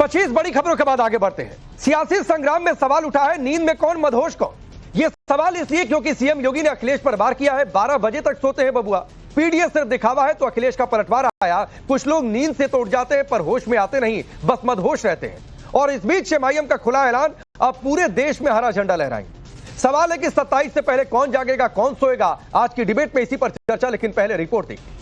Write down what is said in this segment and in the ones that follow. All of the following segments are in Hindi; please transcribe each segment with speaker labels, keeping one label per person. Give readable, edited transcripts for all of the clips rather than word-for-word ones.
Speaker 1: तो अच्छी इस बड़ी खबरों के बाद आगे बढ़ते हैं। सियासी संग्राम में सवाल उठा है, नींद में कौन मदहोश कौन। यह सवाल इसलिए क्योंकि सीएम योगी ने अखिलेश पर वार किया है। 12 बजे तक सोते हैं बबुआ। पीडीएस सिर्फ दिखावा है तो अखिलेश का पलटवार आया। कुछ लोग नींद से तो उठ जाते हैं पर होश में आते नहीं, बस मदहोश रहते हैं। और इस बीच एमआईएम का खुला ऐलान, अब पूरे देश में हरा झंडा लहराएंगे। सवाल है कि 27 से पहले कौन जागेगा, कौन सोएगा। आज की डिबेट में इसी पर चर्चा, लेकिन पहले रिपोर्ट देखिए।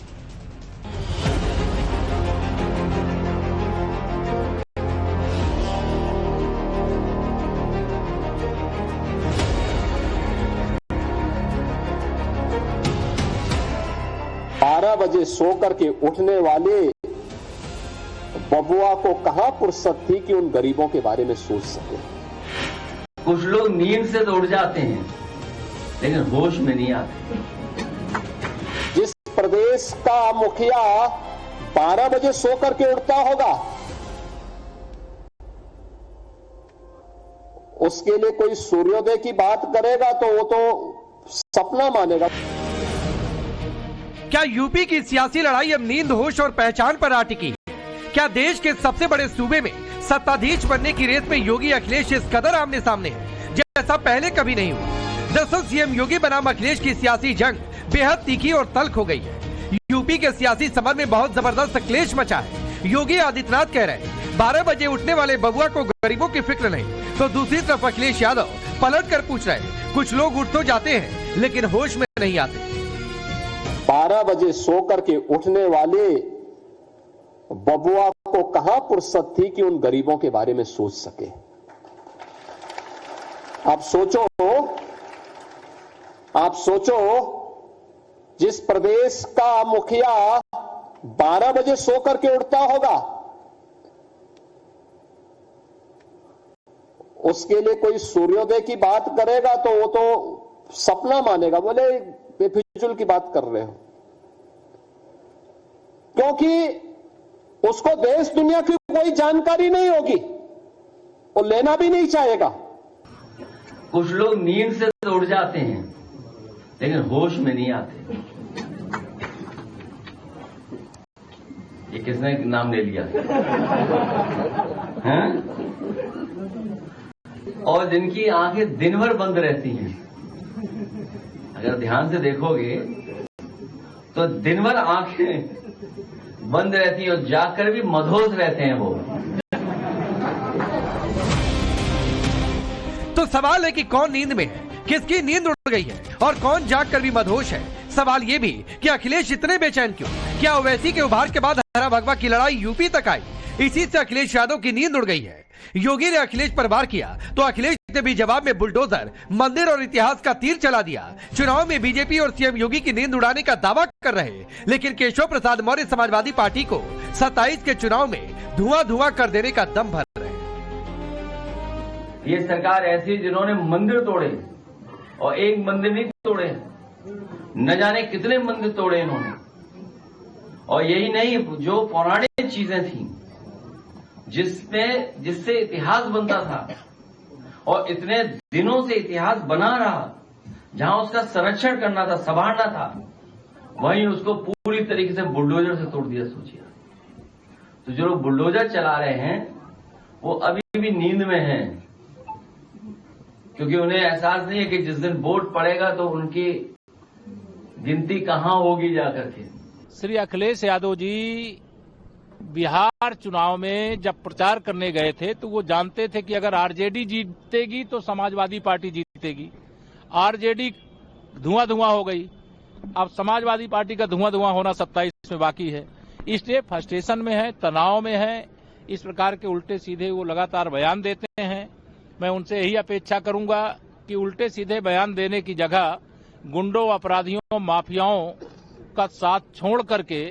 Speaker 2: बजे सो करके उठने वाले बबुआ को कहां फुर्सत थी कि उन गरीबों के बारे में सोच सके।
Speaker 3: कुछ लोग नींद से तो उठ जाते हैं लेकिन होश में नहीं आते।
Speaker 2: जिस प्रदेश का मुखिया 12 बजे सो करके उठता होगा उसके लिए कोई सूर्योदय की बात करेगा तो वो तो सपना मानेगा।
Speaker 1: क्या यूपी की सियासी लड़ाई अब नींद, होश और पहचान पर आ टिकी है? क्या देश के सबसे बड़े सूबे में सत्ताधीश बनने की रेस में योगी अखिलेश इस कदर आमने सामने है जैसा पहले कभी नहीं हुआ। दरअसल सीएम योगी बनाम अखिलेश की सियासी जंग बेहद तीखी और तल्ख हो गई है। यूपी के सियासी समर में बहुत जबरदस्त क्लेश मचा है। योगी आदित्यनाथ कह रहे हैं 12 बजे उठने वाले बबुआ को गरीबों की फिक्र नहीं, तो दूसरी तरफ अखिलेश यादव पलट कर पूछ रहे हैं कुछ लोग उठ तो जाते हैं लेकिन होश में नहीं आते।
Speaker 2: 12 बजे सो करके उठने वाले बबुआ को कहां फुर्सत थी कि उन गरीबों के बारे में सोच सके। आप सोचो जिस प्रदेश का मुखिया 12 बजे सो करके उठता होगा उसके लिए कोई सूर्योदय की बात करेगा तो वो तो सपना मानेगा। बोले बेफिजुल की बात कर रहे हो, क्योंकि उसको देश दुनिया की कोई जानकारी नहीं होगी, वो लेना भी नहीं चाहेगा।
Speaker 3: कुछ लोग नींद से तो उठ जाते हैं लेकिन होश में नहीं आते। ये किसने नाम ले लिया है? और जिनकी आंखें दिन भर बंद रहती हैं, अगर ध्यान से देखोगे तो दिन भर आंखें बंद रहती हैं और जागकर भी मदहोश रहते हैं वो।
Speaker 1: तो सवाल है कि कौन नींद में है, किसकी नींद उड़ गई है और कौन जागकर भी मदहोश है। सवाल ये भी कि अखिलेश इतने बेचैन क्यों? क्या ओवैसी के उभार के बाद हरा भगवा की लड़ाई यूपी तक आई? इसी से अखिलेश यादव की नींद उड़ गई है। योगी ने अखिलेश पर वार किया तो अखिलेश ने भी जवाब में बुलडोजर, मंदिर और इतिहास का तीर चला दिया। चुनाव में बीजेपी और सीएम योगी की नींद उड़ाने का दावा कर रहे, लेकिन केशव प्रसाद मौर्य समाजवादी पार्टी को 27 के चुनाव में धुआं धुआं कर देने का दम भर रहे।
Speaker 3: ये सरकार ऐसी जिन्होंने मंदिर तोड़े और एक मंदिर नहीं तोड़े, न जाने कितने मंदिर तोड़े इन्होंने। और यही नहीं, जो पौराणिक चीजें थी जिससे इतिहास बनता था और इतने दिनों से इतिहास बना रहा, जहां उसका संरक्षण करना था, संभालना था, वहीं उसको पूरी तरीके से बुलडोजर से तोड़ दिया। सोचिए, तो जो लोग बुलडोजर चला रहे हैं वो अभी भी नींद में हैं, क्योंकि उन्हें एहसास नहीं है कि जिस दिन वोट पड़ेगा तो उनकी गिनती कहां होगी जाकर के।
Speaker 4: श्री अखिलेश यादव जी बिहार चुनाव में जब प्रचार करने गए थे तो वो जानते थे कि अगर आरजेडी जीतेगी तो समाजवादी पार्टी जीतेगी। आरजेडी धुआं धुआं हो गई, अब समाजवादी पार्टी का धुआं धुआं होना 27 में बाकी है। इसलिए फ्रस्ट्रेशन में है, तनाव में है। इस प्रकार के उल्टे सीधे वो लगातार बयान देते हैं। मैं उनसे यही अपेक्षा करूंगा कि उल्टे सीधे बयान देने की जगह गुंडों, अपराधियों, माफियाओं का साथ छोड़ करके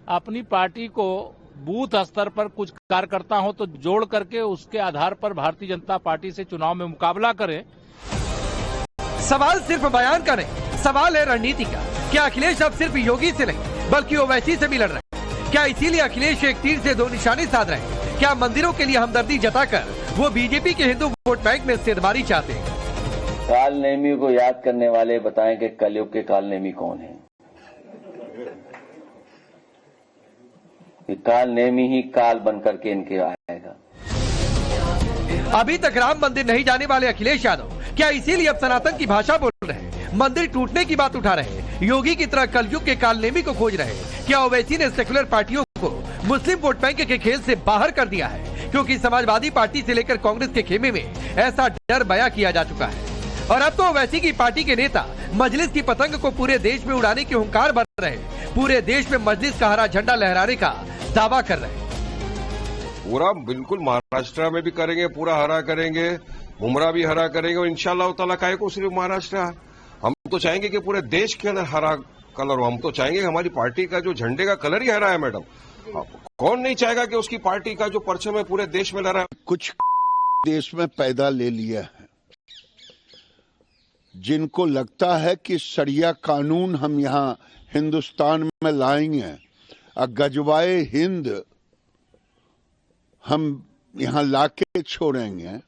Speaker 4: अपनी पार्टी को बूथ स्तर पर कुछ कार्यकर्ता हो तो जोड़ करके उसके आधार पर भारतीय जनता पार्टी से चुनाव में मुकाबला करें।
Speaker 1: सवाल सिर्फ बयान का नहीं, सवाल है रणनीति का। क्या अखिलेश अब सिर्फ योगी से नहीं बल्कि ओवैसी से भी लड़ रहे हैं? क्या इसीलिए अखिलेश एक तीर से दो निशाने साध रहे हैं? क्या मंदिरों के लिए हमदर्दी जताकर वो बीजेपी के हिंदू वोट बैंक में सिरदर्दी चाहते हैं?
Speaker 3: काल नेमी को याद करने वाले बताएं कि कलयुग के काल नेमी कौन है। काल नेमी ही काल बनकर के इनके आएगा।
Speaker 1: अभी तक राम मंदिर नहीं जाने वाले अखिलेश यादव क्या इसीलिए अब सनातन की भाषा बोल रहे हैं, मंदिर टूटने की बात उठा रहे हैं, योगी की तरह कलयुग के कालनेमी को खोज रहे हैं? क्या ओवैसी ने सेकुलर पार्टियों को मुस्लिम वोट बैंक के खेल से बाहर कर दिया है? क्योंकि समाजवादी पार्टी से लेकर कांग्रेस के खेमे में ऐसा डर बयां किया जा चुका है और अब तो ओवैसी की पार्टी के नेता मजलिस की पतंग को पूरे देश में उड़ाने की हुंकार भर रहे हैं, पूरे देश में मजलिस का हरा झंडा लहराने का दावा कर रहे हैं।
Speaker 5: पूरा बिल्कुल महाराष्ट्र में भी करेंगे, पूरा हरा करेंगे, मुमरा भी हरा करेंगे और इंशाल्लाह ताला काहे को सिर्फ महाराष्ट्र, हम तो चाहेंगे कि पूरे देश के अंदर हरा कलर हो। हम तो चाहेंगे हमारी पार्टी का जो झंडे का कलर ही हरा है मैडम। कौन नहीं चाहेगा कि उसकी पार्टी का जो परचम है पूरे देश में लहरा।
Speaker 6: कुछ देश में पैदा ले लिया है जिनको लगता है कि शरिया कानून हम यहाँ हिंदुस्तान में लाएंगे और गजवाए हिंद हम यहाँ लाके छोड़ेंगे।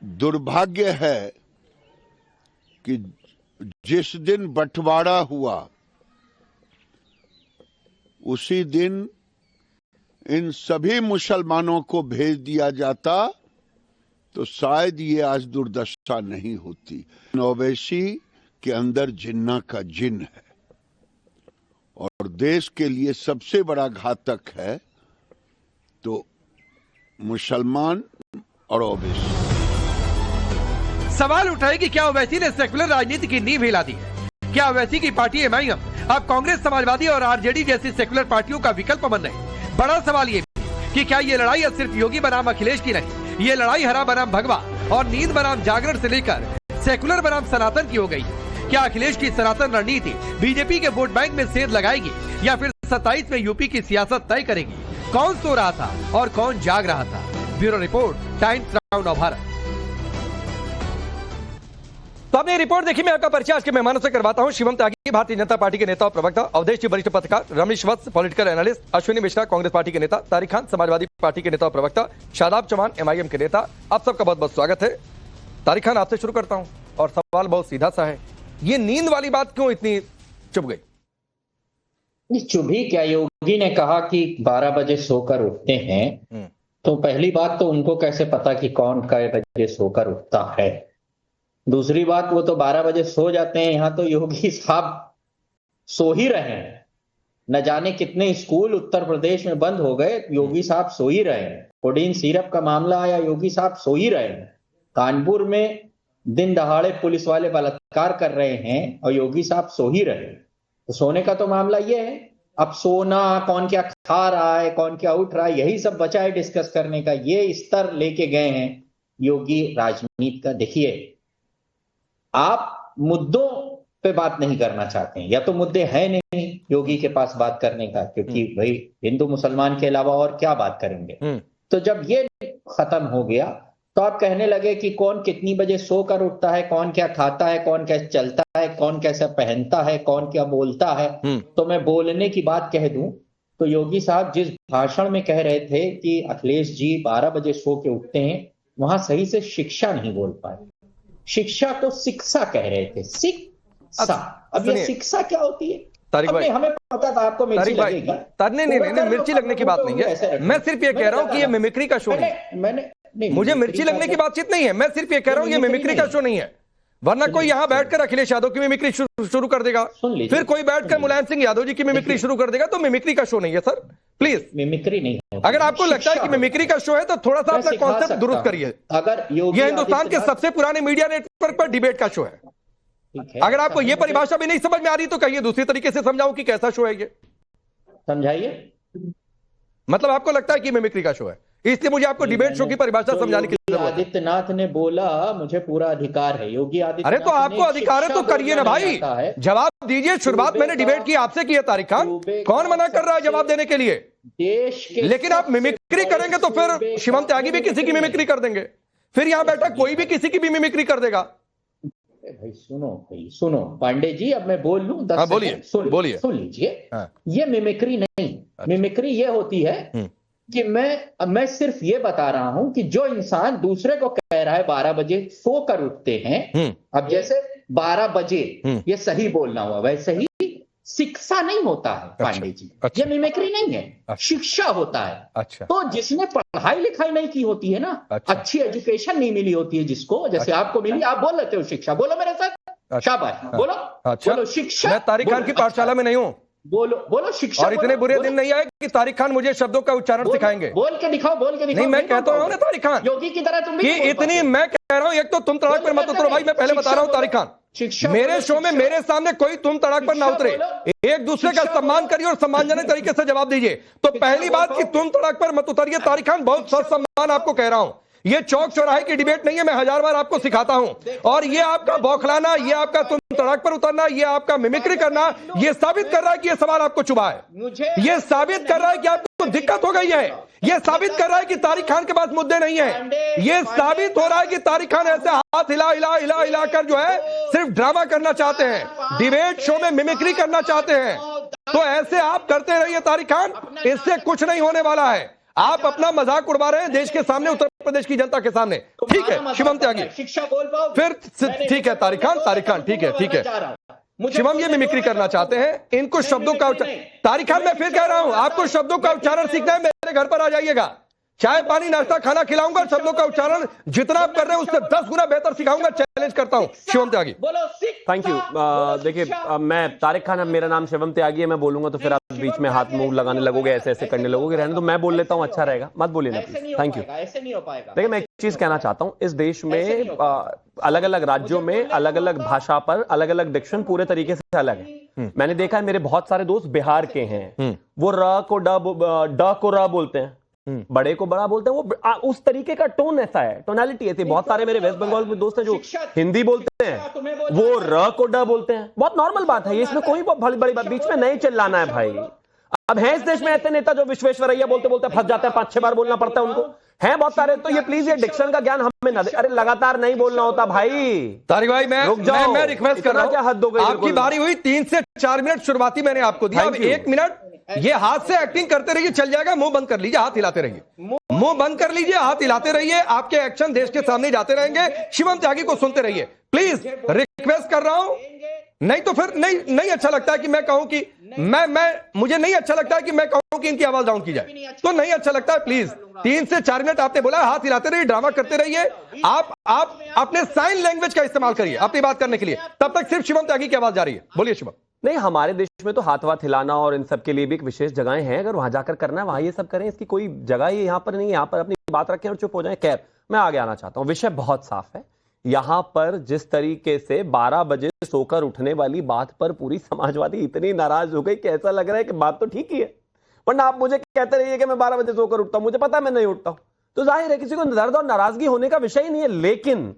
Speaker 6: दुर्भाग्य है कि जिस दिन बंटवारा हुआ उसी दिन इन सभी मुसलमानों को भेज दिया जाता तो शायद ये आज दुर्दशा नहीं होती। ओवैसी के अंदर जिन्ना का जिन है और देश के लिए सबसे बड़ा घातक है तो मुसलमान और ओवैसी।
Speaker 1: सवाल उठाए कि क्या ओवैसी ने सेकुलर राजनीति की नींव हिला दी है? क्या ओवैसी की पार्टी एमआईएम अब कांग्रेस, समाजवादी और आरजेडी जैसी सेकुलर पार्टियों का विकल्प बन रहे? बड़ा सवाल ये कि क्या ये लड़ाई अब सिर्फ योगी बनाम अखिलेश की नहीं, ये लड़ाई हरा बनाम भगवा और नींद बनाम जागरण से लेकर सेकुलर बनाम सनातन की हो गई। क्या अखिलेश की सनातन रणनीति बीजेपी के वोट बैंक में सेंध लगाएगी या फिर 27 में यूपी की सियासत तय करेगी? कौन सो रहा था और कौन जाग रहा था? ब्यूरो रिपोर्ट, टाइम्स नाउ नव भारत। तो आपने रिपोर्ट देखी। मैं आपका परिचय आज के मेहमानों से करवाता हूं। शिवम त्यागी, भारतीय जनता पार्टी के नेता और प्रवक्ता, अवधेश जी वरिष्ठ पत्रकार, Ramesh Vats political analyst, Ashwini Mishra Congress party के नेता, तारिक खान समाजवादी पार्टी के नेता और प्रवक्ता, शादाब चौहान एमआईएम के नेता। आप सबका बहुत बहुत स्वागत है। तारिक खान, आपसे शुरू करता हूं और सवाल बहुत सीधा सा है, ये नींद वाली बात क्यों इतनी चुभ गई?
Speaker 7: चुभी क्या? योगी ने कहा कि 12 बजे सोकर उठते हैं, तो पहली बात तो उनको कैसे पता कि कौन कै बजे सोकर उठता है? दूसरी बात, वो तो 12 बजे सो जाते हैं, यहाँ तो योगी साहब सो ही रहे हैं। न जाने कितने स्कूल उत्तर प्रदेश में बंद हो गए, योगी साहब सो ही रहे हैं। कोडीन सिरप का मामला आया, योगी साहब सो ही रहे हैं। कानपुर में दिन दहाड़े पुलिस वाले बलात्कार कर रहे हैं और योगी साहब सो ही रहे हैं। तो सोने का तो मामला ये है। अब सोना, कौन क्या खा रहा है, कौन क्या उठ रहा है, यही सब बचा है डिस्कस करने का। ये स्तर लेके गए हैं योगी राजनीति का। देखिए, आप मुद्दों पे बात नहीं करना चाहते हैं, या तो मुद्दे हैं नहीं योगी के पास बात करने का, क्योंकि भाई हिंदू मुसलमान के अलावा और क्या बात करेंगे। तो जब ये खत्म हो गया तो आप कहने लगे कि कौन कितनी बजे सोकर उठता है, कौन क्या खाता है, कौन कैसे चलता है, कौन कैसा पहनता है, कौन क्या बोलता है। तो मैं बोलने की बात कह दूं तो योगी साहब जिस भाषण में कह रहे थे कि अखिलेश जी 12 बजे सो के उठते हैं, वहां सही से शिक्षा नहीं बोल पाए। शिक्षा तो शिक्षा कह रहे थे, शिक्षा। अब ये शिक्षा क्या होती है?
Speaker 1: भाई,
Speaker 7: हमें पता था आपको मिर्ची लगेगी।
Speaker 1: नहीं, मिर्ची लगने की बात नहीं है। मैं सिर्फ ये कह रहा हूँ कि ये मिमिक्री का शो नहीं। मुझे मिर्ची लगने की बातचीत नहीं है। मैं सिर्फ ये कह रहा हूँ ये मिमिक्री का शो नहीं है। वरना कोई यहाँ बैठकर अखिलेश यादव की मिमिक्री शुरू कर देगा, फिर कोई बैठकर मुलायम सिंह यादव जी की मिमिक्री शुरू कर देगा। तो मिमिक्री का शो नहीं है सर, प्लीज।
Speaker 7: मिमिक्री नहीं है।
Speaker 1: अगर आपको लगता है कि मिमिक्री का शो है तो थोड़ा सा अपना कॉन्सेप्ट दुरुस्त करिए।
Speaker 7: अगर
Speaker 1: ये हिंदुस्तान के सबसे पुराने मीडिया नेटवर्क पर डिबेट का शो है। अगर आपको ये परिभाषा भी नहीं समझ में आ रही तो कहिए, दूसरी तरीके से समझाओ कि कैसा शो है ये,
Speaker 7: समझाइए।
Speaker 1: मतलब आपको लगता है कि मिमिक्री का शो है, इसलिए मुझे आपको डिबेट शो की परिभाषा समझाने की जरूरत है।
Speaker 7: आदित्यनाथ ने बोला मुझे पूरा अधिकार है। योगी आदित्यनाथ,
Speaker 1: अरे तो आपको अधिकार है तो करिए ना भाई, जवाब दीजिए। शुरुआत मैंने डिबेट की आपसे की है तारिक खान, कौन मना कर रहा है जवाब देने के लिए?
Speaker 7: देश के
Speaker 1: लेकिन आप मिमिक्री करेंगे तो फिर शिवम त्यागी भी किसी की मिमिक्री कर देंगे, फिर यहां बैठा कोई भी किसी की भी मिमिक्री कर देगा।
Speaker 7: भाई सुनो पांडे जी, अब मैं बोल लूं 10
Speaker 1: बोलिए,
Speaker 7: सुन लीजिए। ये मिमिक्री नहीं, मिमिक्री ये होती है कि मैं सिर्फ ये बता रहा हूं कि जो इंसान दूसरे को कह रहा है 12 बजे सो कर उठते हैं, अब जैसे 12 बजे ये सही बोलना हुआ, वैसे ही शिक्षा नहीं होता है पांडे जी,
Speaker 8: अच्छा।
Speaker 7: ये मिमिक्री नहीं है,
Speaker 8: अच्छा।
Speaker 7: शिक्षा होता है।
Speaker 8: अच्छा।
Speaker 7: तो जिसने पढ़ाई लिखाई नहीं की होती है ना,
Speaker 8: अच्छा।
Speaker 7: अच्छी एजुकेशन नहीं मिली होती है जिसको, जैसे आपको मिली, आप बोल लेते हो शिक्षा, बोलो मेरे साथ, शाबाश, बोलो।
Speaker 8: अच्छा।
Speaker 7: बोलो शिक्षा।
Speaker 8: मैं तारिक खान की पाठशाला में नहीं हूँ,
Speaker 7: बोलो शिक्षा।
Speaker 8: और इतने बुरे दिन नहीं आए कि तारिक खान मुझे शब्दों का उच्चारण सिखाएंगे।
Speaker 7: बोल के दिखाओ, बोल के दिखाओ।
Speaker 8: नहीं, मैं कहता हूँ ना तारिक खान,
Speaker 7: योगी की तरह तुम
Speaker 8: कि इतनी, मैं कह रहा हूँ, एक तो तुम तड़ाक पर मत उतरो भाई, मैं पहले बता रहा हूँ तारिक खान, मेरे शो में मेरे सामने कोई तुम तड़ाक पर ना उतरे, एक दूसरे का सम्मान करिए और सम्मानजनक तरीके से जवाब दीजिए। तो पहली बात कि तुम तड़ाक पर मत उतरिए तारिक खान, बहुत सम्मान आपको कह रहा हूं, ये चौक चौराहे की डिबेट नहीं है, मैं 1000 बार आपको सिखाता हूं। और ये आपका बौखलाना, ये आपका तुम तड़ाक पर उतरना, ये आपका मिमिक्री करना, ये साबित कर रहा है कि ये सवाल आपको चुभा है, ये साबित कर रहा है कि आपको दिक्कत हो गई है, ये साबित कर रहा है कि तारिक खान के पास मुद्दे नहीं है, ये साबित हो रहा है कि तारिक खान ऐसे हाथ हिला हिला हिला हिला कर जो है सिर्फ ड्रामा करना चाहते हैं, डिबेट शो में मिमिक्री करना चाहते हैं। तो ऐसे आप करते रहिए तारिक खान, इससे कुछ नहीं होने वाला है। आप अपना मजाक उड़वा रहे हैं देश के सामने, उत्तर प्रदेश की जनता के सामने। ठीक है शिवम त्यागी,
Speaker 7: शिक्षा बोल पाओ
Speaker 8: फिर ठीक है तारिक खान, ठीक है शिवम ये मिमिक्री करना चाहते हैं, इनको शब्दों का तारिक खान मैं फिर कह रहा हूं, आपको शब्दों का उच्चारण सीखना है, मेरे घर पर आ जाइएगा, चाय पानी नाश्ता खाना खिलाऊंगा, शब्दों का उच्चारण जितना आप कर रहे हैं उससे 10 गुना बेहतर सिखाऊंगा, चैलेंज करता हूं। शिवम त्यागी।
Speaker 9: Thank you. देखिए मैं तारिक खान, अब मेरा नाम शिवम त्यागी है, मैं बोलूंगा तो फिर आप बीच में हाथ मुंह लगाने लगोगे, ऐसे ऐसे करने लगोगे, रहने तो मैं बोल लेता हूं, अच्छा रहेगा, मत बोलिए ना प्लीज। Thank you.
Speaker 7: ऐसे नहीं हो पाएगा।
Speaker 9: देखिए मैं एक चीज कहना चाहता हूं, इस देश में अलग अलग राज्यों में अलग अलग भाषा पर अलग अलग डिक्शन पूरे तरीके से अलग है। मैंने देखा है, मेरे बहुत सारे दोस्त बिहार के हैं, वो र को ड को र बोलते हैं, बड़े को बड़ा बोलते हैं, वो उस तरीके का टोन ऐसा है, टोनालिटी ऐसी। बहुत सारे मेरे वेस्ट बंगाल में दोस्त हैं जो हिंदी बोलते हैं, वो र को ड बोलते हैं, बहुत नॉर्मल बात है ये, इसमें कोई बड़ी बड़ी बात बीच में नहीं चिल्लाना है भाई। अब है इस देश में ऐसे नेता जो विश्वेश्वरैया बोलते बोलते फंस जाते हैं, 5-6 बार बोलना पड़ता है उनको, हैं बहुत सारे। तो ये प्लीज ये डिक्शन का ज्ञान हमें ना दे, अरे लगातार नहीं बोलना होता भाई।
Speaker 8: तारिक भाई मैं रिक्वेस्ट कर रहा हूं,
Speaker 9: क्या हद हो गई,
Speaker 8: आपकी बारी हुई, 3 से 4 मिनट शुरुआती मैंने आपको दिया, अब 1 मिनट ये हाथ से एक्टिंग करते रहिए, चल जाएगा, मुंह बंद कर लीजिए, हाथ हिलाते रहिए, मुंह बंद कर लीजिए, हाथ हिलाते रहिए, आपके एक्शन देश के सामने जाते रहेंगे। शिवम त्यागी को सुनते रहिए प्लीज, रिक्वेस्ट कर रहा हूं। नहीं तो फिर नहीं अच्छा लगता है कि मैं कहूं कि मुझे नहीं अच्छा लगता है कि मैं कहूं कि इनकी आवाज डाउन की जाए, तो नहीं अच्छा लगता है। प्लीज 3 से 4 मिनट आपने बोला, हाथ हिलाते रहिए, ड्रामा करते रहिए, आप अपने साइन लैंग्वेज का इस्तेमाल करिए अपनी बात करने के लिए, तब तक सिर्फ शिवम त्यागी की आवाज जा रही है। बोलिए शिवम।
Speaker 9: नहीं, हमारे देश में तो हाथ वाथ हिलाना और इन सब के लिए भी एक विशेष जगहें हैं, अगर वहां जाकर करना है वहां ये सब करें, इसकी कोई जगह ही यहां पर नहीं है। यहां पर अपनी बात रखें और चुप हो जाएं। खैर मैं आगे आना चाहता हूं, विषय बहुत साफ है। यहां पर जिस तरीके से 12 बजे सोकर उठने वाली बात पर पूरी समाजवादी इतनी नाराज हो गई कि ऐसा लग रहा है कि बात तो ठीक ही है, वरना आप मुझे कहते रहिए कि मैं 12 बजे सोकर उठता हूं, मुझे पता है मैं नहीं उठता हूं, तो जाहिर है किसी को दर्द और नाराजगी होने का विषय ही नहीं है। लेकिन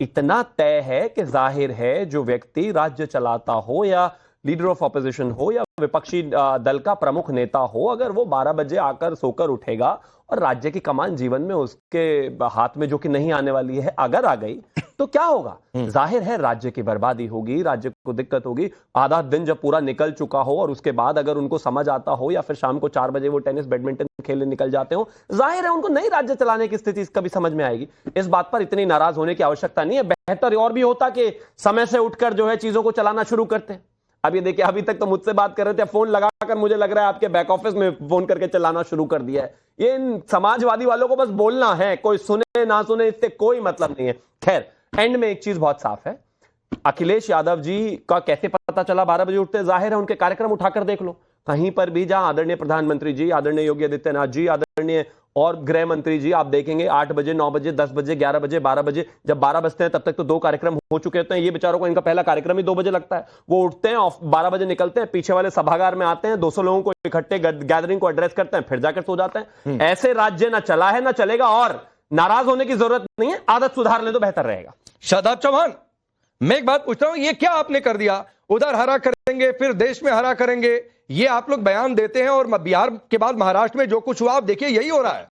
Speaker 9: इतना तय है कि जाहिर है जो व्यक्ति राज्य चलाता हो या लीडर ऑफ ऑपोजिशन हो या विपक्षी दल का प्रमुख नेता हो, अगर वो 12 बजे आकर सोकर उठेगा और राज्य की कमान जीवन में उसके हाथ में जो कि नहीं आने वाली है अगर आ गई, तो क्या होगा? जाहिर है राज्य की बर्बादी होगी, राज्य को दिक्कत होगी। आधा दिन जब पूरा निकल चुका हो और उसके बाद अगर उनको समझ आता हो या फिर शाम को 4 बजे वो टेनिस बैडमिंटन खेलने निकल जाते हो, जाहिर है उनको नई राज्य चलाने की स्थिति कभी समझ में आएगी। इस बात पर इतनी नाराज होने की आवश्यकता नहीं है। बेहतर और भी होता कि समय से उठकर जो है चीजों को चलाना शुरू करते हैं। अब ये देखिए, अभी तक तो मुझसे बात कर रहे थे, फोन लगाकर मुझे लग रहा है आपके बैक ऑफिस में फोन करके चलाना शुरू कर दिया है। ये इन समाजवादी वालों को बस बोलना है, कोई सुने ना सुने इससे कोई मतलब नहीं है। खैर, एंड में एक चीज बहुत साफ है, अखिलेश यादव जी का कैसे पता चला 12 बजे उठते? जाहिर है उनके कार्यक्रम उठाकर देख लो, कहीं पर भी जहां आदरणीय प्रधानमंत्री जी, आदरणीय योगी आदित्यनाथ जी, आदरणीय और गृह मंत्री जी, आप देखेंगे 8 बजे, 9 बजे, 10 बजे, 11 बजे, 12 बजे, जब 12 बजते हैं तब तक तो 2 कार्यक्रम हो चुके होते हैं। ये बेचारों को इनका पहला कार्यक्रम ही 2 बजे लगता है। वो उठते हैं और 12 बजे निकलते हैं, पीछे वाले सभागार में आते हैं, 200 लोगों को इकट्ठे गैदरिंग को एड्रेस करते हैं, फिर जाकर सो जाते हैं। ऐसे राज्य ना चला है ना चलेगा, और नाराज होने की जरूरत नहीं है, आदत सुधार ले तो बेहतर रहेगा।
Speaker 8: शादाब चौहान, मैं एक बात पूछता हूं, ये क्या आपने कर दिया? उधर हरा करेंगे फिर देश में हरा करेंगे, ये आप लोग बयान देते हैं, और बिहार के बाद महाराष्ट्र में जो कुछ हुआ आप देखिए यही हो रहा है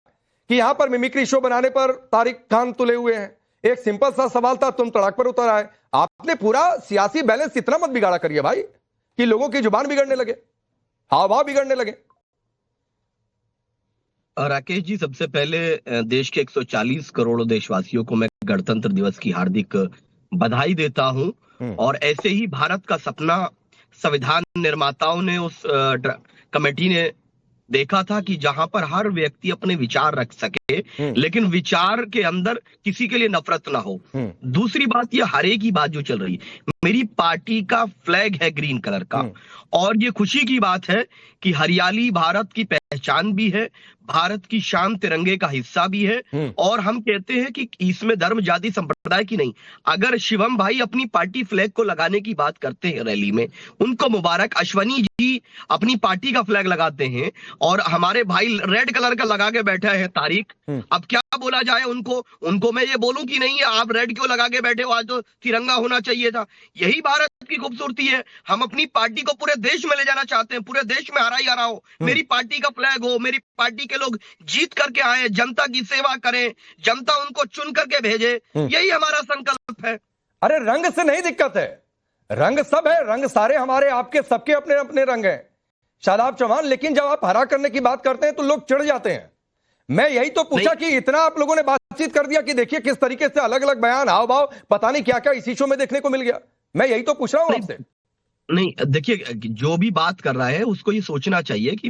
Speaker 8: कि यहां पर मिमिक्री शो बनाने पर तारिक खान तुले हुए हैं। एक सिंपल सा सवाल था, तुम तड़ाक पर उतर आए। आपने पूरा सियासी बैलेंस इतना मत बिगाड़ा करिए भाई कि लोगों की जुबान बिगड़ने लगे, हाव बिगड़ने लगे।
Speaker 10: राकेश जी, सबसे पहले देश के 140 करोड़ देशवासियों को मैं गणतंत्र दिवस की हार्दिक बधाई देता हूं। और ऐसे ही भारत का सपना संविधान निर्माताओं ने, उस कमेटी ने देखा था कि जहां पर हर व्यक्ति अपने विचार रख सके, लेकिन विचार के अंदर किसी के लिए नफरत ना हो। दूसरी बात, ये हरे की बात जो चल रही है, मेरी पार्टी का फ्लैग है ग्रीन कलर का, और ये खुशी की बात है कि हरियाली भारत की पहचान भी है, भारत की शान, तिरंगे का हिस्सा भी है। और हम कहते हैं कि इसमें धर्म, जाति, संप्रदाय की नहीं। अगर शिवम भाई अपनी पार्टी फ्लैग को लगाने की बात करते हैं रैली में, उनको मुबारक। अश्वनी जी अपनी पार्टी का फ्लैग लगाते हैं और हमारे भाई रेड कलर का लगा के बैठे हैं तारिक। अब क्या बोला जाए उनको मैं ये बोलूं कि नहीं आप रेड क्यों लगा के बैठे हो, आज तो तिरंगा होना चाहिए था। यही भारत की खूबसूरती है। हम अपनी पार्टी को पूरे देश में ले जाना चाहते हैं, पूरे देश में हरा ही हरा हो, मेरी पार्टी का फ्लैग हो, मेरी पार्टी के लोग जीत करके आए, जनता की सेवा करें, जनता उनको चुन करके भेजे, यही हमारा संकल्प है।
Speaker 8: अरे रंग से नहीं दिक्कत है, रंग सब है, रंग सारे हमारे, आपके सबके अपने अपने रंग हैं शादाब चौहान। लेकिन जब आप हरा करने की बात करते हैं तो लोग चिढ़ जाते हैं। मैं यही तो पूछा कि इतना आप लोगों ने बातचीत कर दिया कि देखिए किस तरीके से अलग अलग बयान, हाव भाव, पता नहीं क्या क्या इसी शो में देखने को मिल गया। मैं यही तो पूछ रहा हूं आपसे।
Speaker 10: नहीं, देखिए जो भी बात कर रहा है उसको ये सोचना चाहिए कि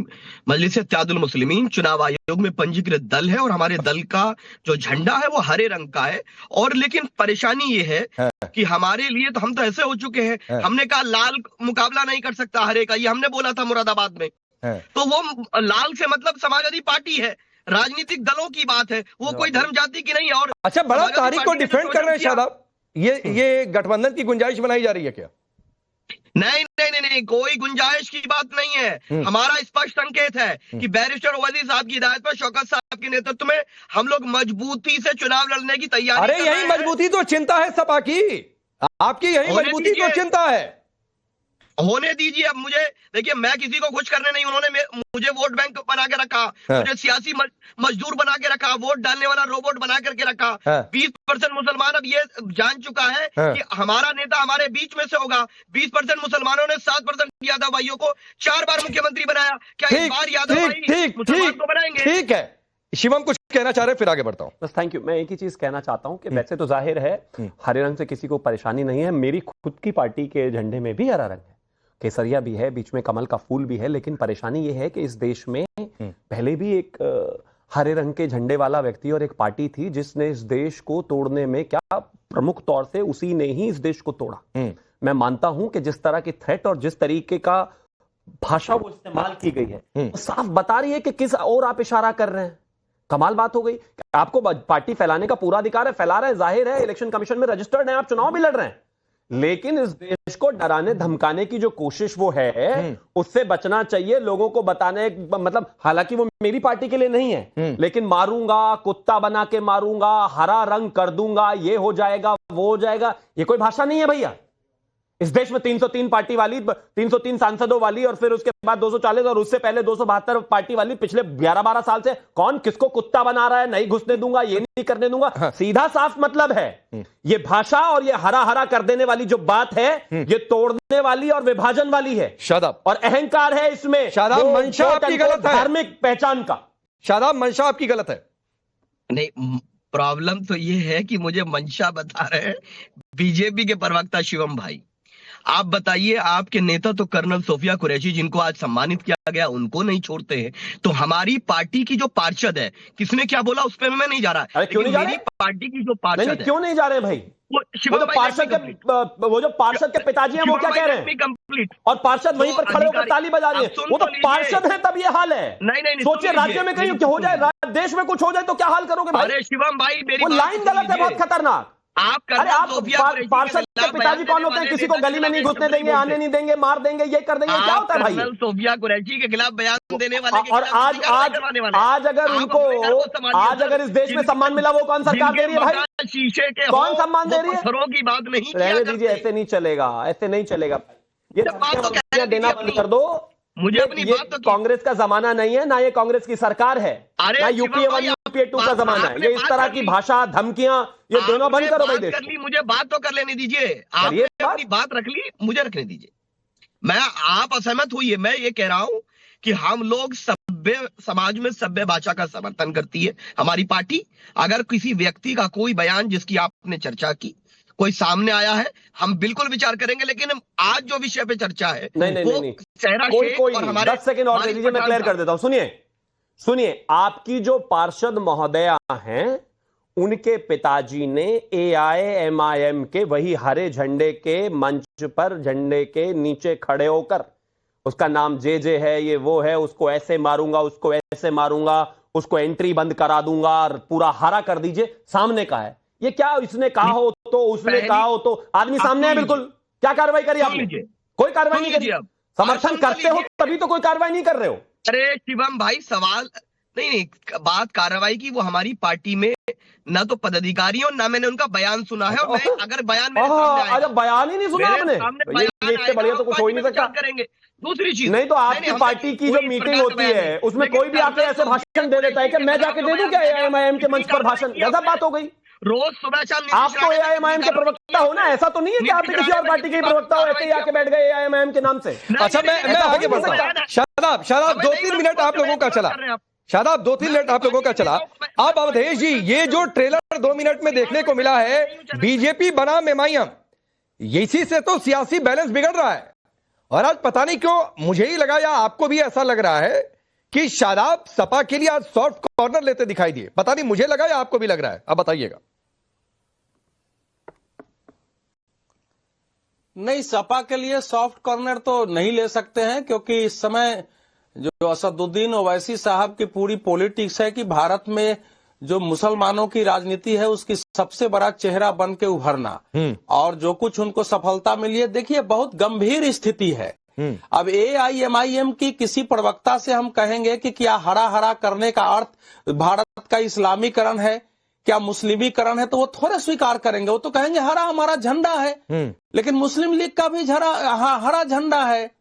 Speaker 10: मजलिस इत्तेहादुल मुस्लिमीन चुनाव आयोग में पंजीकृत दल है और हमारे दल का जो झंडा है वो हरे रंग का है। और लेकिन परेशानी ये है कि हमारे लिए तो हम तो ऐसे हो चुके हैं, हमने कहा लाल मुकाबला नहीं कर सकता हरे का, ये हमने बोला था मुरादाबाद में। तो वो लाल से मतलब समाजवादी पार्टी है, राजनीतिक दलों की बात है, वो कोई धर्म जाति की नहीं है। और
Speaker 8: अच्छा, बड़ा तारीख को डिफेंड कर रहे हैं शादाब, ये गठबंधन की गुंजाइश बनाई जा रही है क्या?
Speaker 10: नहीं नहीं नहीं नहीं, कोई गुंजाइश की बात नहीं है। हमारा स्पष्ट संकेत है कि बैरिस्टर ओवैसी साहब की हिदायत पर, शौकत साहब के नेतृत्व में हम लोग मजबूती से चुनाव लड़ने की तैयारी।
Speaker 8: अरे यही मजबूती तो चिंता है सपा की, आपकी यही मजबूती तो चिंता है।
Speaker 10: होने दीजिए। अब मुझे देखिए, मैं किसी को खुश करने नहीं, उन्होंने मुझे वोट बैंक बना के रखा, मुझे सियासी मजदूर बना के रखा, वोट डालने वाला रोबोट बना करके रखा। 20% मुसलमान अब ये जान चुका है कि हमारा नेता हमारे बीच में से होगा। 20% मुसलमानों ने 7% यादव भाइयों को 4 बार मुख्यमंत्री बनाया। क्या इस बार यादव भाई मुसलमान को बनाएंगे?
Speaker 8: ठीक है, शिवम कुछ कहना चाह रहे, फिर आगे बढ़ता हूं।
Speaker 9: बस थैंक यू। मैं एक ही चीज कहना चाहता हूं कि वैसे तो जाहिर है हरे रंग से किसी को परेशानी नहीं है, मेरी खुद की पार्टी के झंडे में भी हरा रंग है, केसरिया भी है, बीच में कमल का फूल भी है। लेकिन परेशानी यह है कि इस देश में पहले भी एक हरे रंग के झंडे वाला व्यक्ति और एक पार्टी थी जिसने इस देश को तोड़ने में, क्या प्रमुख तौर से उसी ने ही इस देश को तोड़ा। मैं मानता हूं कि जिस तरह की थ्रेट और जिस तरीके का भाषा वो इस्तेमाल की गई है, वो साफ बता रही है कि किस और आप इशारा कर रहे हैं। कमाल बात हो गई। आपको पार्टी फैलाने का पूरा अधिकार है, फैला रहे हैं, जाहिर है, इलेक्शन कमीशन में रजिस्टर्ड है, आप चुनाव भी लड़ रहे हैं, लेकिन इस देश को डराने धमकाने की जो कोशिश वो है, उससे बचना चाहिए। लोगों को बताने, मतलब हालांकि वो मेरी पार्टी के लिए नहीं है, लेकिन मारूंगा, कुत्ता बना के मारूंगा, हरा रंग कर दूंगा, ये हो जाएगा, वो हो जाएगा, ये कोई भाषा नहीं है भैया। इस देश में 303 पार्टी वाली, 303 सांसदों वाली, और फिर उसके बाद 240 और उससे पहले 272 पार्टी वाली पिछले 11-12 साल से कौन किसको कुत्ता बना रहा है, नहीं घुसने दूंगा, ये नहीं करने दूंगा। सीधा साफ मतलब है। ये भाषा और ये हरा हरा कर देने वाली जो बात है, ये तोड़ने वाली और विभाजन वाली है।
Speaker 8: शादाब,
Speaker 9: और अहंकार है इसमें।
Speaker 8: शादाब, मंशा आपकी गलत है,
Speaker 9: धार्मिक पहचान का।
Speaker 8: शादाब, मंशा आपकी गलत है।
Speaker 10: नहीं, प्रॉब्लम तो ये है कि मुझे मंशा बता रहे हैं बीजेपी के प्रवक्ता शिवम भाई। आप बताइए, आपके नेता तो कर्नल सोफिया कुरैशी, जिनको आज सम्मानित किया गया, उनको नहीं छोड़ते हैं, तो हमारी पार्टी की जो पार्षद है, किसने क्या बोला उस पर मैं नहीं जा रहा।
Speaker 9: क्यों नहीं जा रहे?
Speaker 10: पार्टी की जो पार्षद है,
Speaker 9: क्यों नहीं जा रहे भाई? वो जो पार्षद के पिताजी हैं, वो क्या कह रहे हैं?
Speaker 10: कंप्लीट।
Speaker 9: और पार्षद वहीं पर खड़े होकर ताली बजा रहे हैं। वो तो पार्षद है, तब ये हाल है।
Speaker 10: नहीं,
Speaker 9: सोचिए, राज्य में कहीं हो जाए, देश में कुछ हो जाए तो क्या हाल करोगे भाई?
Speaker 10: अरे शिवम भाई, मेरी
Speaker 9: वो लाइन गलत है, बहुत खतरनाक। अरे आप पार्षद के पिताजी कौन होते हैं? किसी को गली में नहीं घुसने देंगे, आने नहीं देंगे, मार देंगे, ये कर देंगे, क्या होता है भाई?
Speaker 10: सोफिया कुरैशी के खिलाफ बयान देने वाले।
Speaker 9: और आज अगर उनको, आज अगर इस देश में सम्मान मिला, वो कौन सरकार दे रही है भाई?
Speaker 10: शीशे के
Speaker 9: कौन सम्मान दे रही है?
Speaker 10: पत्थरों की बात नहीं,
Speaker 9: रहने दीजिए, ऐसे नहीं चलेगा, ऐसे नहीं चलेगा। ये देना बंद कर दो।
Speaker 10: मुझे अपनी बात तो
Speaker 9: कांग्रेस का जमाना नहीं है, ना ये कांग्रेस की सरकार है, ना यूपीए 1 यूपीए 2 का जमाना है। ये इस तरह की भाषा, धमकियां, ये दोनों बंद करो भाई देश को।
Speaker 10: मुझे बात तो कर लेने दीजिए। आपने अपनी बात रख ली, मुझे रखने दीजिए। आप असहमत हुई है, मैं ये कह रहा हूं कि हम लोग सभ्य समाज में सभ्य भाषा का समर्थन करती है हमारी पार्टी। अगर किसी व्यक्ति का कोई बयान, जिसकी आपने चर्चा की, कोई सामने आया है, हम बिल्कुल विचार करेंगे। लेकिन आज जो विषय पे चर्चा है
Speaker 9: नहीं, कोई 10 सेकंड और दे दीजिए, मैं क्लियर कर देता हूं। सुनिए, आपकी जो पार्षद महोदया हैं, उनके पिताजी ने AIMIM के वही हरे झंडे के मंच पर झंडे के नीचे खड़े होकर, उसका नाम जे है, ये वो है, उसको ऐसे मारूंगा, उसको ऐसे मारूंगा, उसको एंट्री बंद करा दूंगा और पूरा हरा कर दीजिए, सामने का है। ये क्या इसने कहा हो तो उसने कहा हो तो आदमी सामने है, बिल्कुल। क्या कार्रवाई करी आपने? कोई कार्रवाई नहीं करी। समर्थन करते हो तभी तो कोई कार्रवाई नहीं कर रहे हो।
Speaker 10: अरे शिवम भाई, सवाल नहीं, बात कार्रवाई की, वो हमारी पार्टी में ना तो पदाधिकारियों, ना मैंने उनका बयान सुना है। और मैं अगर बयान मेरे सामने आएगा,
Speaker 9: बयान ही नहीं सुना आपने, इससे बढ़िया तो कुछ हो ही नहीं सकता।
Speaker 10: करेंगे। दूसरी चीज
Speaker 9: नहीं तो आपकी पार्टी की जो मीटिंग होती है उसमें कोई भी आके ऐसे भाषण दे देता है कि मैं जाके दे दूं क्या AIMIM के मंच पर भाषण? गजब बात हो गई।
Speaker 10: रोज सुबह शाम
Speaker 9: आप तो AIMIM के प्रवक्ता हो ना, ऐसा तो नहीं है कि आप भी किसी और पार्टी के प्रवक्ता हो, ऐसे ही आके बैठ गए AIMIM के नाम से।
Speaker 8: अच्छा, मैं आगे बढ़ता हूं। शादाब 2-3 मिनट आप लोगों का चला। शादाब 2-3 मिनट आप लोगों का चला। अब अवधेश जी, ये जो ट्रेलर 2 मिनट में देखने को मिला है, बीजेपी बनाम MIM, इसी से तो सियासी बैलेंस बिगड़ रहा है। और आज पता नहीं क्यों मुझे ही लगा, या आपको भी ऐसा लग रहा है कि शादाब सपा के लिए आज सॉफ्ट कॉर्नर लेते दिखाई दिए। पता नहीं, मुझे लगा या आपको भी लग रहा है? अब बताइएगा।
Speaker 11: नहीं, सपा के लिए सॉफ्ट कॉर्नर तो नहीं ले सकते हैं, क्योंकि इस समय जो असदुद्दीन ओवैसी साहब की पूरी पॉलिटिक्स है कि भारत में जो मुसलमानों की राजनीति है उसकी सबसे बड़ा चेहरा बन के उभरना, और जो कुछ उनको सफलता मिली है, देखिए बहुत गंभीर स्थिति है। अब AIMIM की किसी प्रवक्ता से हम कहेंगे कि क्या हरा हरा करने का अर्थ भारत का इस्लामीकरण है, क्या मुस्लिमीकरण है, तो वो थोड़े स्वीकार करेंगे। वो तो कहेंगे हरा हमारा झंडा है, लेकिन मुस्लिम लीग का भी हरा झंडा है,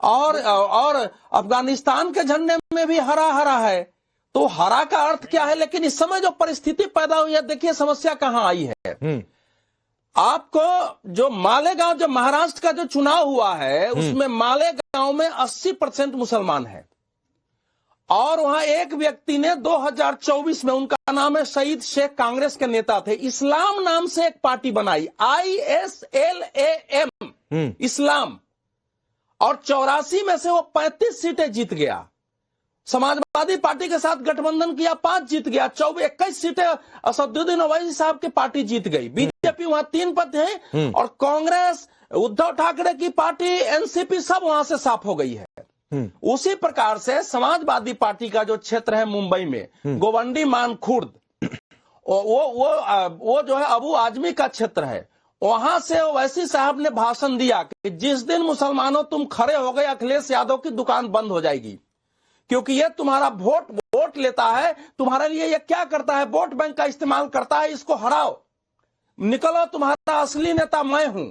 Speaker 11: और अफगानिस्तान के झंडे में भी हरा हरा है। तो हरा का अर्थ क्या है? लेकिन इस समय जो परिस्थिति पैदा हुई है, देखिए समस्या कहां आई है। आपको जो मालेगांव, जो महाराष्ट्र का जो चुनाव हुआ है, उसमें मालेगांव में 80% मुसलमान है, और वहां एक व्यक्ति ने 2024 में, उनका नाम है सईद शेख, कांग्रेस के नेता थे, इस्लाम नाम से एक पार्टी बनाई, ISLAM, इस्लाम, और 84 में से वो 35 सीटें जीत गया। समाजवादी पार्टी के साथ गठबंधन किया, 5 जीत गया। 21 सीटें असदुद्दीन ओवैसी साहब की पार्टी जीत गई। बीजेपी वहां 3 पद है, और कांग्रेस, उद्धव ठाकरे की पार्टी, NCP सब वहां से साफ हो गई है। उसी प्रकार से समाजवादी पार्टी का जो क्षेत्र है मुंबई में, गोवंडी मान खुर्द, वो जो है अबू आजमी का क्षेत्र है, वहां से ओवैसी साहब ने भाषण दिया कि जिस दिन मुसलमानों तुम खड़े हो गए, अखिलेश यादव की दुकान बंद हो जाएगी, क्योंकि ये तुम्हारा वोट लेता है, तुम्हारे लिए ये क्या करता है, वोट बैंक का इस्तेमाल करता है, इसको हराओ, निकलो, तुम्हारा असली नेता मैं हूं।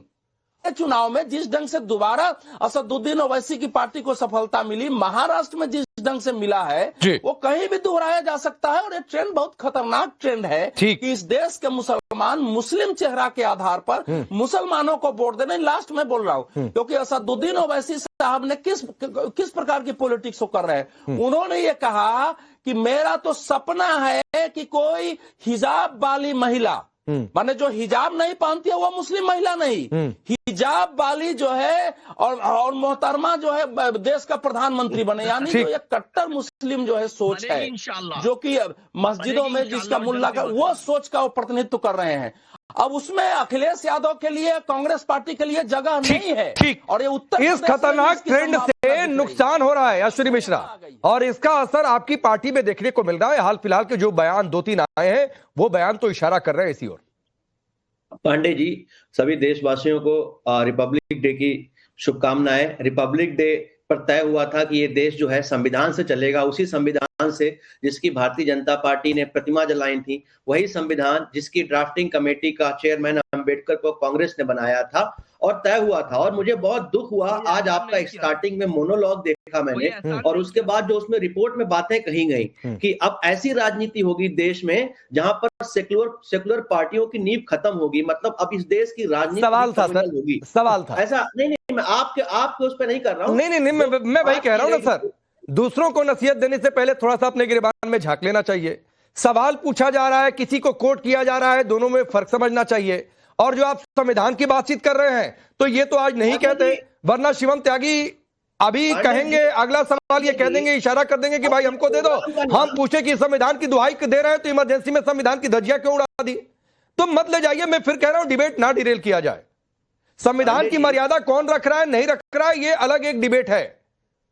Speaker 11: चुनाव में जिस ढंग से दोबारा असदुद्दीन ओवैसी की पार्टी को सफलता मिली, महाराष्ट्र में जिस ढंग से मिला है, वो कहीं भी दोहराया जा सकता है। और ये ट्रेंड बहुत खतरनाक ट्रेंड है कि इस देश के मुसलमान मुस्लिम चेहरा के आधार पर मुसलमानों को वोट देने। लास्ट में बोल रहा हूं, क्योंकि असदुद्दीन ओवैसी साहब ने किस प्रकार की पॉलिटिक्स कर रहे हैं, उन्होंने ये कहा कि मेरा तो सपना है कि कोई हिजाब वाली महिला, माने जो हिजाब नहीं पहनती है वो मुस्लिम महिला नहीं, हिजाब वाली जो है और मोहतरमा जो है देश का प्रधानमंत्री बने, यानी जो एक कट्टर मुस्लिम जो है सोच है, जो कि मस्जिदों में जिसका मुल्ला का, वो सोच का वो प्रतिनिधित्व कर रहे हैं। अब उसमें अखिलेश यादव के लिए, कांग्रेस पार्टी के लिए जगह नहीं है। और ये उत्तर
Speaker 8: इस खतरनाक ट्रेंड से नुकसान हो रहा है अश्विनी मिश्रा, और इसका असर आपकी पार्टी में देखने को मिल रहा है। हाल फिलहाल के जो बयान 2-3 आए हैं, वो बयान तो इशारा कर रहे हैं इसी ओर।
Speaker 12: पांडे जी, सभी देशवासियों को रिपब्लिक डे की शुभकामनाएं। रिपब्लिक डे पर तय हुआ था कि ये देश जो है संविधान से चलेगा, उसी संविधान से जिसकी भारतीय जनता पार्टी ने प्रतिमा जलाई थी, वही संविधान जिसकी ड्राफ्टिंग कमेटी का चेयरमैन अंबेडकर को कांग्रेस ने बनाया था और तय हुआ था। और मुझे बहुत दुख हुआ आज आपका स्टार्टिंग में मोनोलॉग देखा मैंने, और उसके बाद जो उसमें रिपोर्ट में बातें कही गई कि अब ऐसी राजनीति होगी देश में जहां पर सेकुलर पार्टियों की नींव खत्म होगी, मतलब अब इस देश की राजनीति
Speaker 8: सवाल था सर,
Speaker 12: होगी।
Speaker 8: सवाल था
Speaker 12: ऐसा नहीं, मैं आपके उस पर नहीं कर रहा हूं।
Speaker 8: नहीं, मैं वही कह रहा हूं ना सर, दूसरों को नसीहत देने से पहले थोड़ा सा अपने गिरबान में झांक लेना चाहिए। सवाल पूछा जा रहा है, किसी को कोट किया जा रहा है, दोनों में फर्क समझना चाहिए। और जो आप संविधान की बातचीत कर रहे हैं तो ये तो आज नहीं कहते, वरना शिवम त्यागी अभी कहेंगे, अगला सवाल ये कह देंगे, इशारा कर देंगे कि भाई हमको दे दो, हम पूछे कि संविधान की दुहाई दे रहे हैं तो इमरजेंसी में संविधान की धज्जियां क्यों उड़ा दी। तो मत ले जाइए, मैं फिर कह रहा हूं डिबेट ना डिरेल किया जाए। संविधान की मर्यादा कौन रख रहा है नहीं रख रहा है ये अलग एक डिबेट है,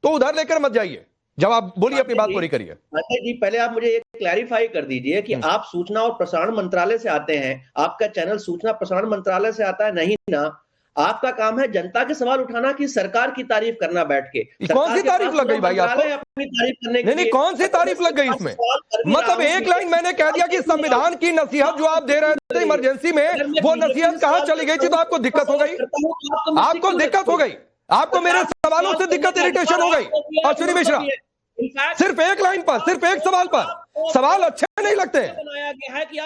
Speaker 8: तो उधर लेकर मत जाइए। जवाब बोलिए, अपनी बात पूरी करिए।
Speaker 12: अजय जी, पहले आप मुझे एक क्लैरिफाई कर दीजिए कि आप सूचना और प्रसारण मंत्रालय से आते हैं, आपका चैनल सूचना प्रसारण मंत्रालय से आता है नहीं ना? आपका काम है जनता के सवाल उठाना कि सरकार की तारीफ करना बैठ के।
Speaker 8: कौन सी तारीफ लग गई भाई आपको?
Speaker 12: अपनी तारीफ करने के
Speaker 8: नहीं, कौन सी तारीफ लग गई इसमें? मतलब एक लाइन मैंने कह दिया कि संविधान की नसीहत जो आप दे रहे थे इमरजेंसी में, वो नसीहत कहां चली गई थी? तो आपको दिक्कत हो गई, आपको दिक्कत हो गई, आपको मेरे सवालों से दिक्कत, इरिटेशन हो गई। अश्विनी मिश्रा, सिर्फ एक लाइन पर, सिर्फ एक सवाल पर, सवाल अच्छे नहीं लगते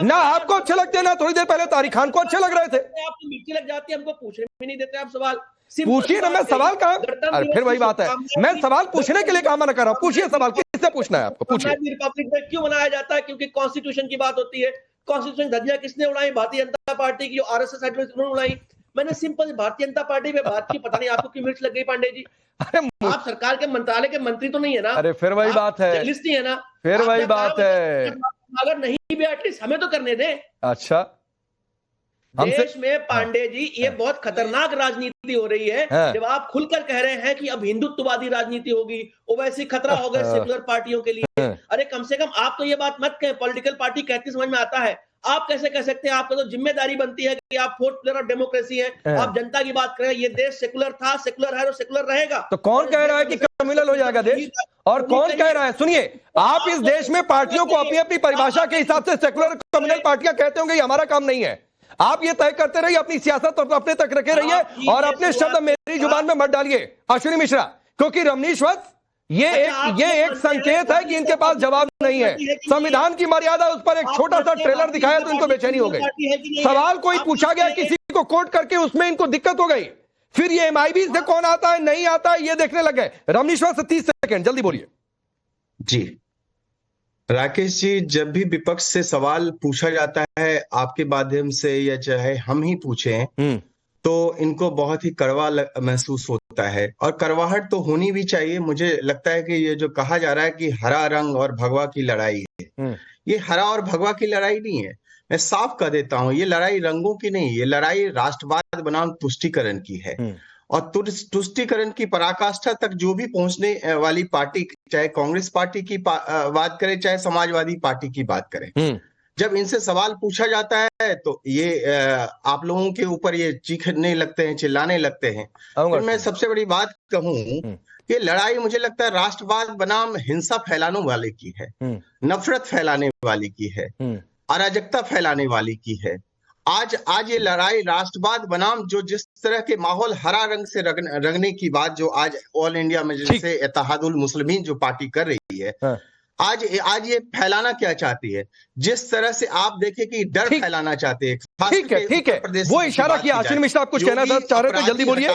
Speaker 8: ना आपको अच्छे लगते हैं ना थोड़ी देर पहले तारिक खान को अच्छे लग रहे थे।
Speaker 12: आपको मिर्ची लग जाती है, हमको पूछने भी नहीं देते आप सवाल।
Speaker 8: पूछिए ना, मैं सवाल कहा, अरे फिर वही बात है, मैं सवाल पूछने के लिए कहा मना कर रहा हूं। पूछिए सवाल, किससे पूछना है आपको? पूछिए।
Speaker 12: रिपब्लिक डे क्यों मनाया जाता है? क्योंकि कॉन्स्टिट्यूशन की बात होती है। कॉन्स्टिट्यूशन धज्जियां किसने उड़ाई? भारतीय जनता पार्टी की, आरएसएस उन्होंने उड़ाई। मैंने सिंपल भारतीय जनता पार्टी पे बात की, पता नहीं आपको क्यों मिर्च लग गई पांडे जी?
Speaker 8: अरे
Speaker 12: आप सरकार के मंत्रालय के मंत्री तो नहीं है ना?
Speaker 8: अरे फिर वही बात है,
Speaker 12: लिस्ट नहीं है ना?
Speaker 8: फिर वही बात है।
Speaker 12: अगर नहीं भी एटलीस्ट हमें तो करने दें।
Speaker 8: अच्छा,
Speaker 12: देश में पांडे जी ये बहुत खतरनाक राजनीति हो रही है जब आप खुलकर कह रहे हैं कि अब हिंदुत्ववादी राजनीति होगी, ओवैसी खतरा होगा सेकुलर पार्टियों के लिए। अरे कम से कम आप तो ये बात मत कहें, पॉलिटिकल पार्टी कहती समझ में आता है, आप कैसे कह सकते हैं? आपको तो जिम्मेदारी बनती है कि आप फोर्थ पिलर ऑफ डेमोक्रेसी है, आप जनता की बात करें। ये देश सेकुलर था, सेकुलर है और सेकुलर रहेगा।
Speaker 8: तो कौन कह रहा है कि कम्युनल हो जाएगा देश? और कौन कह रहा है? सुनिए, आप इस देश में पार्टियों को अपनी अपनी परिभाषा के हिसाब से सेकुलर कम्युनल पार्टियां कहते होंगे, ये हमारा काम नहीं है। आप ये तय करते रहिए, अपनी सियासत अपने तक रखे रहिए और अपने शब्द मेरी जुबान में मत डालिए अश्विनी मिश्रा, क्योंकि रमनीश वत्स ये एक संकेत है कि इनके पास जवाब नहीं है। संविधान की मर्यादा, उस पर एक छोटा सा ट्रेलर दिखाया तो इनको बेचैनी हो गई। सवाल कोई पूछा गया, किसी को कोट करके उसमें इनको दिक्कत हो गई, फिर ये एमआईबी से कौन आता है नहीं आता है ये देखने लग गए। रमनीश वत्स 30 सेकंड जल्दी बोलिए।
Speaker 13: जी राकेश जी, जब भी विपक्ष से सवाल पूछा जाता है आपके माध्यम से या चाहे हम ही पूछे तो इनको बहुत ही कड़वा महसूस होता है, और कड़वाहट तो होनी भी चाहिए। मुझे लगता है कि ये जो कहा जा रहा है कि हरा रंग और भगवा की लड़ाई है, ये हरा और भगवा की लड़ाई नहीं है। मैं साफ कह देता हूं, ये लड़ाई रंगों की नहीं, ये लड़ाई राष्ट्रवाद बनाम तुष्टीकरण की है। और तुष्टीकरण की पराकाष्ठा तक जो भी पहुंचने वाली पार्टी, चाहे कांग्रेस पार्टी की बात करें चाहे समाजवादी पार्टी की बात करें, जब इनसे सवाल पूछा जाता है तो ये आप लोगों के ऊपर ये चीखने लगते हैं, चिल्लाने लगते हैं। तो मैं सबसे बड़ी बात कहूं, ये लड़ाई मुझे लगता है राष्ट्रवाद बनाम हिंसा फैलाने वाले की है, नफरत फैलाने वाली की है, अराजकता फैलाने वाली की है। आज ये लड़ाई राष्ट्रवाद बनाम जो जिस तरह के माहौल हरा रंग से रंगने की बात जो आज ऑल इंडिया में जैसे इत्तेहादुल मुस्लिमीन जो पार्टी कर रही है, आज ये फैलाना क्या चाहती है? जिस तरह से आप देखें कि डर फैलाना चाहते हैं।
Speaker 8: ठीक है, वो इशारा किया। अश्विनी मिश्रा आप कुछ कहना चाह रहे थे, जल्दी बोलिए,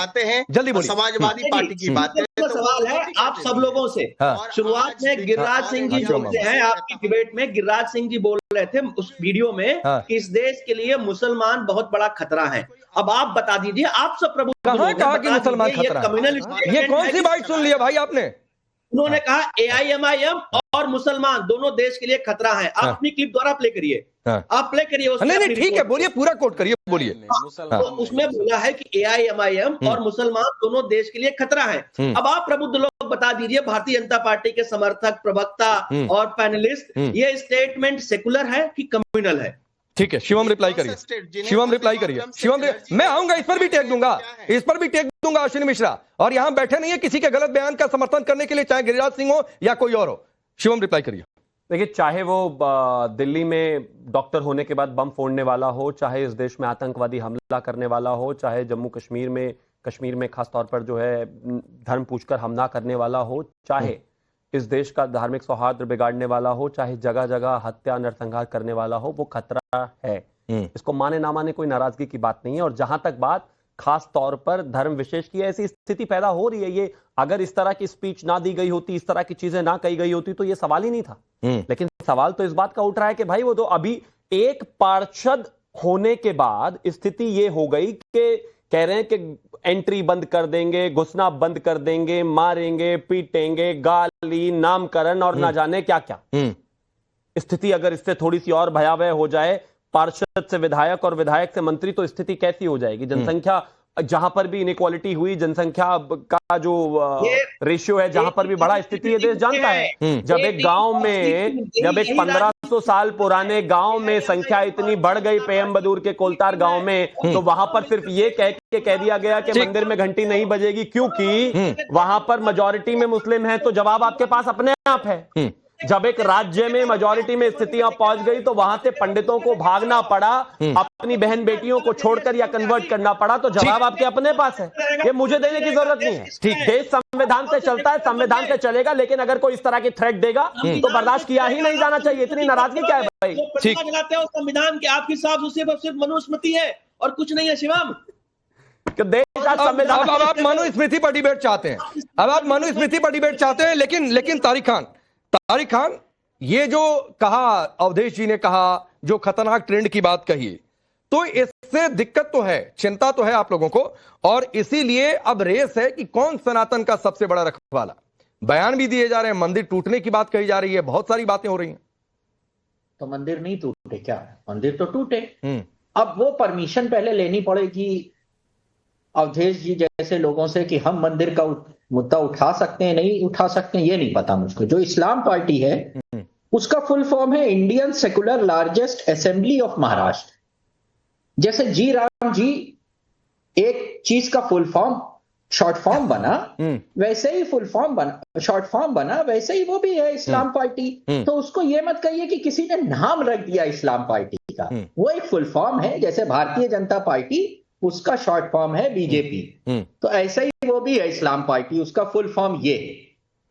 Speaker 8: जल्दी बोलिए।
Speaker 12: समाजवादी पार्टी की बात करें, सवाल है आप सब लोगों से। शुरुआत में गिरिराज सिंह जी बोलते हैं, आपकी डिबेट में गिरिराज सिंह जी बोल रहे थे उस वीडियो में कि इस देश के लिए मुसलमान बहुत बड़ा खतरा है। अब आप बता दीजिए, आप सब प्रभु
Speaker 8: कहा कि मुसलमान खतरा है? ये कौन सी बात सुन लिया भाई आपने?
Speaker 12: उन्होंने कहा AIMIM और मुसलमान दोनों देश के लिए खतरा है। आप अपनी क्लिप द्वारा प्ले करिए, आप प्ले करिए।
Speaker 8: नहीं ठीक है, बोलिए, पूरा कोट करिए, बोलिए।
Speaker 12: तो उसमें बोला है कि AIMIM और मुसलमान दोनों देश के लिए खतरा है। अब आप प्रबुद्ध लोग बता दीजिए, भारतीय जनता पार्टी के समर्थक, प्रवक्ता और पैनलिस्ट, ये स्टेटमेंट सेकुलर है कि कम्युनल है?
Speaker 8: ठीक है, शिवम रिप्लाई करिए, शिवम रिप्लाई करिए। मैं आऊंगा, इस पर भी टेक दूंगा, इस पर भी टेक दूंगा अश्विनी मिश्रा। और यहां बैठे नहीं है किसी के गलत बयान का समर्थन करने के लिए, चाहे गिरिराज सिंह हो या कोई और हो। शिवम रिप्लाई करिए।
Speaker 9: देखिए, चाहे वो दिल्ली में डॉक्टर होने के बाद बम फोड़ने वाला हो, चाहे इस देश में आतंकवादी हमला करने वाला हो, चाहे जम्मू कश्मीर में खासतौर पर जो है धर्म पूछकर हमला करने वाला हो, चाहे इस देश का धार्मिक सौहार्द बिगाड़ने वाला हो, चाहे जगह जगह हत्या नरसंहार करने वाला हो, वो खतरा है। इसको माने ना माने कोई नाराजगी की बात नहीं है। और जहां तक बात खास तौर पर धर्म विशेष की, ऐसी स्थिति पैदा हो रही है, ये अगर इस तरह की स्पीच ना दी गई होती, इस तरह की चीजें ना कही गई होती तो ये सवाल ही नहीं था। लेकिन सवाल तो इस बात का उठ रहा है कि भाई वो तो अभी एक पार्षद होने के बाद स्थिति ये हो गई कि कह रहे हैं कि एंट्री बंद कर देंगे, घुसना बंद कर देंगे, मारेंगे, पीटेंगे, गाली, नामकरण और ना जाने क्या क्या। स्थिति अगर इससे थोड़ी सी और भयावह हो जाए, पार्षद से विधायक और विधायक से मंत्री, तो स्थिति कैसी हो जाएगी? जनसंख्या जहां पर भी इनइक्वालिटी हुई, जनसंख्या का जो रेशियो है जहां पर भी बढ़ा, स्थिति ये देश जानता है। जब एक गांव में, जब एक 1500 साल पुराने गांव में संख्या इतनी बढ़ गई, पेयम्बदूर के कोलतार गांव में, तो वहां पर सिर्फ ये कह दिया गया कि मंदिर में घंटी नहीं बजेगी क्योंकि वहां पर मेजॉरिटी में मुस्लिम है। तो जवाब आपके पास अपने आप है। जब एक राज्य में मेजॉरिटी में स्थितियां पहुंच गई तो वहां से पंडितों को भागना पड़ा, अपनी बहन बेटियों को छोड़कर या कन्वर्ट करना पड़ा, तो जवाब आपके अपने पास है। ये मुझे देने की जरूरत नहीं है। ठीक, देश संविधान से चलता है, संविधान से चलेगा, लेकिन अगर कोई इस तरह की थ्रेट देगा तो बर्दाश्त किया ही नहीं जाना चाहिए। इतनी नाराजगी क्या है भाई?
Speaker 12: ठीक, संविधान के आपके हिसाब से सिर्फ मनुस्मृति है और कुछ नहीं है शिवम।
Speaker 8: अब आप मनुस्मृति पर डिबेट चाहते हैं, अब आप मनुस्मृति पर डिबेट चाहते हैं, लेकिन तारिक खान, ये जो कहा अवधेश जी ने कहा, जो खतरनाक ट्रेंड की बात कही, तो इससे दिक्कत तो है, चिंता तो है आप लोगों को, और इसीलिए अब रेस है कि कौन सनातन का सबसे बड़ा रखवाला। बयान भी दिए जा रहे हैं, मंदिर टूटने की बात कही जा रही है, बहुत सारी बातें हो रही हैं।
Speaker 7: तो मंदिर नहीं टूटे क्या? मंदिर तो टूटे। अब वो परमिशन पहले लेनी पड़ेगी अवधेश जी जैसे लोगों से कि हम मंदिर का मुद्दा उठा सकते हैं, नहीं उठा सकते हैं, ये नहीं पता मुझको। जो इस्लाम पार्टी है उसका फुल फॉर्म है Indian secular largest assembly of Maharashtra. जैसे जी राम जी एक चीज का फुल फॉर्म शॉर्ट फॉर्म बना, वैसे ही फुल फॉर्म बना, शॉर्ट फॉर्म बना, वैसे ही वो भी है इस्लाम पार्टी। तो उसको ये मत कहिए कि किसी ने नाम रख दिया इस्लाम पार्टी का, वो एक फुल फॉर्म है। जैसे भारतीय जनता पार्टी, उसका शॉर्ट फॉर्म है बीजेपी, तो ऐसा ही वो भी है इस्लाम पार्टी, उसका फुल फॉर्म ये है।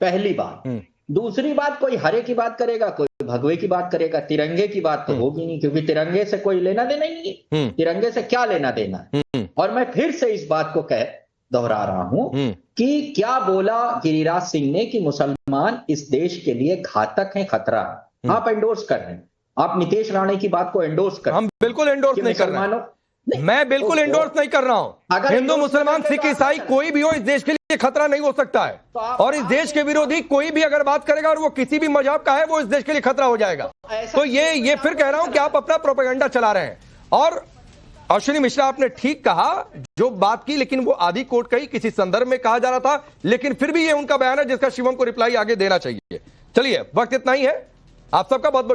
Speaker 7: पहली बात। दूसरी बात, कोई हरे की बात करेगा, कोई भगवे की बात करेगा, तिरंगे की बात तो होगी नहीं, क्योंकि तिरंगे से कोई लेना देना ही नहीं। तिरंगे से क्या लेना देना। और मैं फिर से इस बात को दोहरा रहा हूं कि क्या बोला गिरिराज सिंह ने कि मुसलमान इस देश के लिए घातक हैं, खतरा है। आप एंडोर्स कर रहे हैं, आप नीतीश राणे की बात को एंडोर्स कर रहे हैं।
Speaker 8: हम बिल्कुल एंडोर्स नहीं कर रहे हैं, मैं बिल्कुल एंडोर्स नहीं कर रहा हूं। हिंदू, मुसलमान, सिख, ईसाई कोई भी हो, इस देश के लिए खतरा नहीं हो सकता है। और इस देश के विरोधी कोई भी अगर बात करेगा और वो किसी भी मजहब का है, वो इस देश के लिए खतरा हो जाएगा। तो ये फिर कह रहा हूं कि आप अपना प्रोपेगेंडा चला रहे हैं। और अश्विनी मिश्रा, आपने ठीक कहा जो बात की, लेकिन वो आधी कोट कही, किसी संदर्भ में कहा जा रहा था, लेकिन फिर भी ये उनका बयान है जिसका शिवम को रिप्लाई आगे देना चाहिए। चलिए, वक्त इतना ही है। आप सबका बहुत